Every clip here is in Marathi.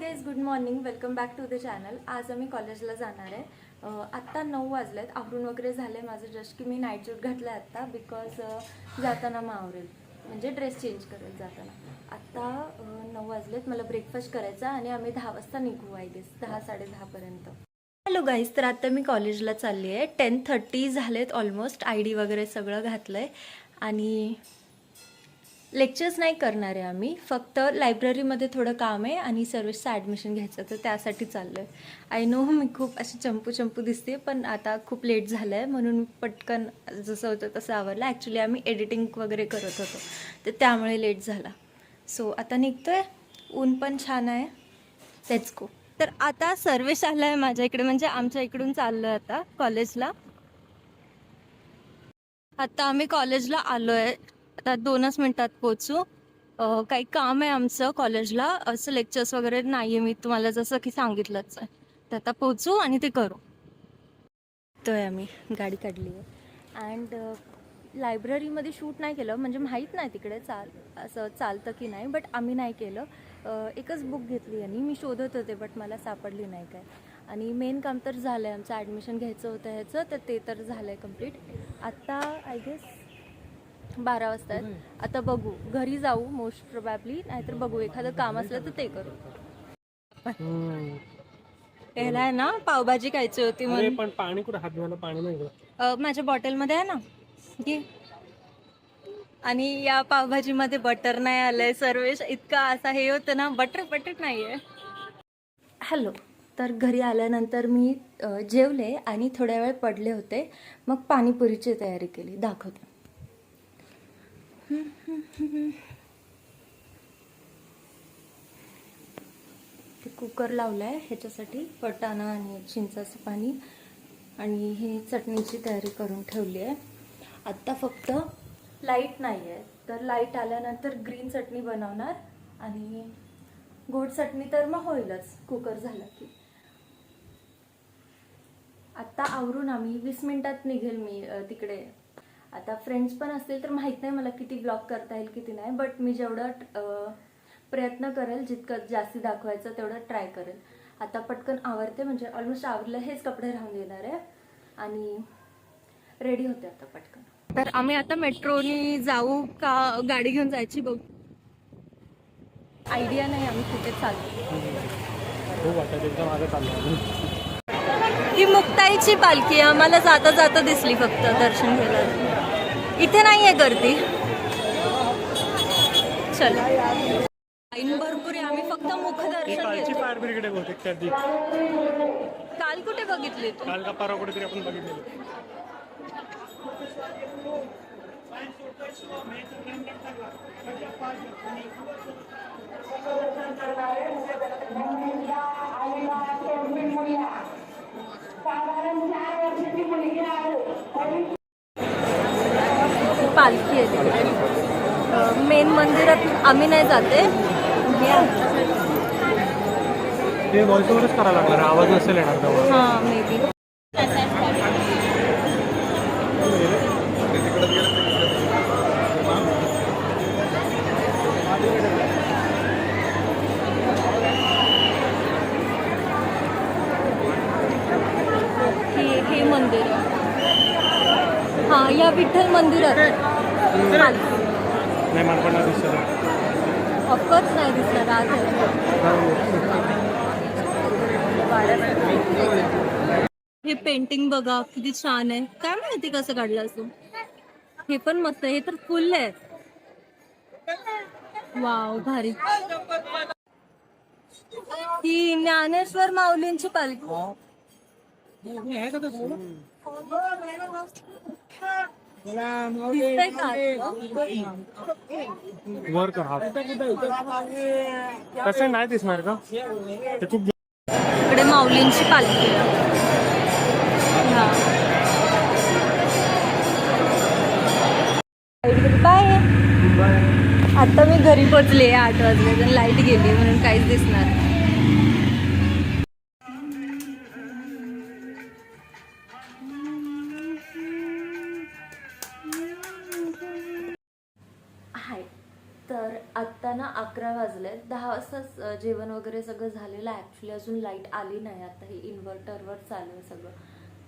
Guys, good morning. Welcome back to the channel. आज आम्ही कॉलेजला जाणार आहे. आत्ता 9 वाजलेत. आवरून वगैरे झाले माझं जस्ट की मी नाईट सूट घातलं आहे आत्ता बिकॉज जाताना मग आवरेल, म्हणजे ड्रेस चेंज करेल जाताना. आत्ता 9 वाजलेत. मला ब्रेकफास्ट करायचा आणि आम्ही 10 वाजता निघू, आय गेस 10-10:30पर्यंत. हॅलो गाईज, तर आता मी कॉलेजला चालली आहे. 10:30 झालेत ऑलमोस्ट. ID वगैरे सगळं घातलं आहे आणि लेक्चर्स नाही करणार आहे आम्ही. फक्त लायब्ररीमध्ये थोडं काम आहे आणि सर्विसचं ॲडमिशन घ्यायचं, तर त्यासाठी चाललो आहे. आय नो मी खूप अशी चंपू दिसते, पण आता खूप लेट झालं आहे म्हणून पटकन जसं होतं तसं आवरलं. ॲक्च्युली आम्ही एडिटिंग वगैरे करत होतो, तर त्यामुळे लेट झाला. सो आता निघतो आहे. ऊन पण छान आहे. Let's go. तर आता सर्विस आला आहे माझ्या इकडे, म्हणजे आमच्या इकडून चाललो आहे आता कॉलेजला. आता आम्ही कॉलेजला आलो आहे. आता 2च मिनटात पोचू. काही काम आहे आमचं कॉलेजला. असं लेक्चर्स वगैरे नाही आहे, मी तुम्हाला जसं की सांगितलंच आहे. तर आता पोचू आणि ते करू. तो आहे, आम्ही गाडी काढली आहे. अँड लायब्ररीमध्ये शूट नाही केलं, म्हणजे माहीत नाही तिकडे असं चालतं की नाही, बट आम्ही नाही केलं. एकच बुक घेतली आणि मी शोधत होते, बट मला सापडली नाही काय. आणि मेन काम तर झालं आहे आमचं. ॲडमिशन घ्यायचं होतं ह्याचं, तर ते तर झालं आहे कम्प्लीट. आत्ता आय गेस 12 वाजता आहेत. आता बघू, घरी जाऊ मोस्ट प्रोबॅबली, नाहीतर बघू एखादं काम असलं तर ते करू. याला आहे ना पावभाजी खायची होती म्हणून. पण पाणी कुठे? हात धुवायला पाणी नाही. माझ्या बॉटलमध्ये आहे ना, घे. आणि या पावभाजीमध्ये बटर नाही आलंय. सर्वेश इतका असा हे होतं ना, बटर नाही आहे. हॅलो. तर घरी आल्यानंतर मी जेवले आणि थोड्या वेळ पडले होते. मग पाणीपुरीची तयारी केली, दाखवते. कुकर लावलाय ह्याच्यासाठी, फटाणा आणि चिंचाचं पाणी, आणि हे चटणीची तयारी करून ठेवली आहे. आत्ता फक्त लाईट नाही आहे, तर लाईट आल्यानंतर ग्रीन चटणी बनवणार आणि गोड चटणी तर मग होईलच कुकर झाला की. आत्ता आवरून आम्ही 20 मिनिटात निघेल मी तिकडे. आता फ्रेंड्स पण असतील तर माहीत नाही मला किती ब्लॉग करता येईल किती नाही, बट मी जेवढं प्रयत्न करेल, जितकं जास्ती दाखवायचं तेवढं ट्राय करेल. आता पटकन आवरते, म्हणजे ऑलमोस्ट आवरलं. हेच कपडे राहून येणार आहे आणि रेडी होते आता पटकन. तर आम्ही आता मेट्रोनी जाऊ का गाडी घेऊन जायची बघ. आयडिया नाही आम्ही कुठे चाललो. ही मुक्ताईची पालखी आम्हाला जाता जाता दिसली, फक्त दर्शन घ्यायला. इथे नाहीये गर्दी. चल, लाईन भरपूर आहे. आम्ही फक्त मुखदर्शन घेतो. फायर ब्रिगेड बहुतेक त्या दिवशी. काल कुठे बघितले तू? काल का परवा कुठेतरी आपण बघितलेलं. पालखी आहे तिकडे. मेन मंदिरात आम्ही नाही जाते. ते व्हॉइस ओव्हरच करायला लागणार, आवाज नसेल येणार तेव्हा. हां, मे बी. हे मंदिर, हां, या विठ्ठल मंदिरात नाही, मला पण नाही दिसत. ऑफकोर्स नाही दिसणार आज. हे पेंटिंग बघा किती छान आहे. काय माहिती कसं काढलं असं. हे पण मस्त आहे. हे तर फुल आहे. वाव, भारी. ही ज्ञानेश्वर माऊलींची पालखी. दिसतंय का? वर कर हात. कसं नाही दिसणार का? ते खूप. इकडे माऊलींची पालखी आहे. बाय. आता मी घरी पोचले. 8 वाजले, तर लाईट गेली म्हणून काहीच दिसणार नाही. हाय, तर आत्ता ना 11 वाजले. 10 वाजताच जेवण वगैरे सगळं झालेलं आहे. ॲक्च्युली अजून लाईट आली नाही, आता हे इन्व्हर्टरवर चालू आहे सगळं.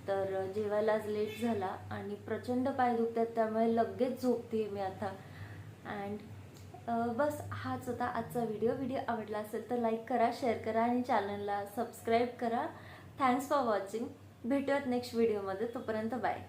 तर जेवायलाच लेट झाला आणि प्रचंड पाय दुखतात, त्यामुळे लगेच झोपते मी आता. अँड बस हाच होता आजचा व्हिडिओ आवडला असेल तर लाईक करा, शेअर करा आणि चॅनलला सबस्क्राईब करा. Thanks for watching. भेटूयात नेक्स्ट व्हिडिओमध्ये. तोपर्यंत बाय.